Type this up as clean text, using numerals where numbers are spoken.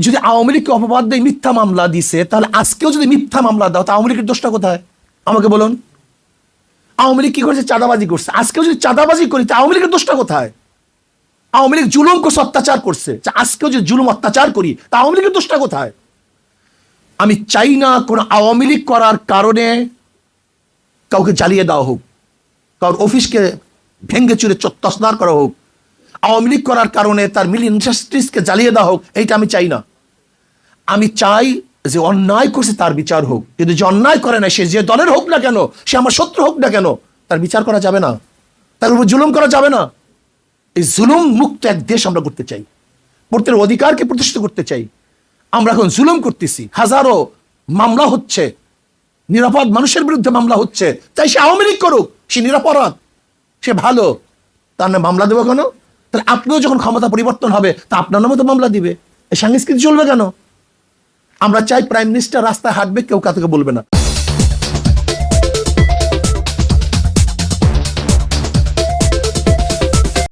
যদি আওয়ামী লীগকে অপবাদ দিয়ে মিথ্যা মামলা দিছে, তাহলে আজকেও যদি মিথ্যা মামলা দাও, তা আওয়ামী লীগের দোষটা কোথায় আমাকে বলুন? আওয়ামী লীগ কি করছে? চাঁদাবাজি করছে। আজকেও যদি চাঁদাবাজি করি, তা আওয়ামী লীগের দোষটা কোথায়? আওয়ামী লীগ জুলুম করছে, অত্যাচার করছে। আজকেও যদি জুলুম অত্যাচার করি, তা আওয়ামী লীগের দোষটা কোথায়? আমি চাই না কোন আওয়ামী লীগ করার কারণে কাউকে জ্বালিয়ে দেওয়া হোক, কারোর অফিসকে ভেঙ্গে চুরে তছনছ করা হোক, আওয়ামী লীগ করার কারণে তার মিল ইন্ডাস্ট্রিজকে জ্বালিয়ে দেওয়া হোক। এইটা আমি চাই না। আমি চাই যে অন্যায় করছে তার বিচার হোক, কিন্তু যে অন্যায় করে না, সে যে দলের হোক না কেন, সে আমার শত্রু হোক না কেন, তার বিচার করা যাবে না, তার উপর জুলুম করা যাবে না। এই জুলুম মুক্ত এক দেশ আমরা করতে চাই, প্রত্যেকের অধিকারকে প্রতিষ্ঠিত করতে চাই। আমরা এখন জুলুম করতেছি, হাজারো মামলা হচ্ছে, নিরাপদ মানুষের বিরুদ্ধে মামলা হচ্ছে। তাই সে আওয়ামী লীগ করুক, সে নিরাপরাধ, সে ভালো, তার নামে মামলা দেবো কেন? তাহলে আপনিও যখন ক্ষমতা পরিবর্তন হবে, তা আপনার নামে তো মামলা দিবে। এই সংস্কৃতি চলবে কেন? আমরা চাই প্রাইম মিনিস্টার রাস্তায় হাঁটবে, কেউ কাউকে বলবে না।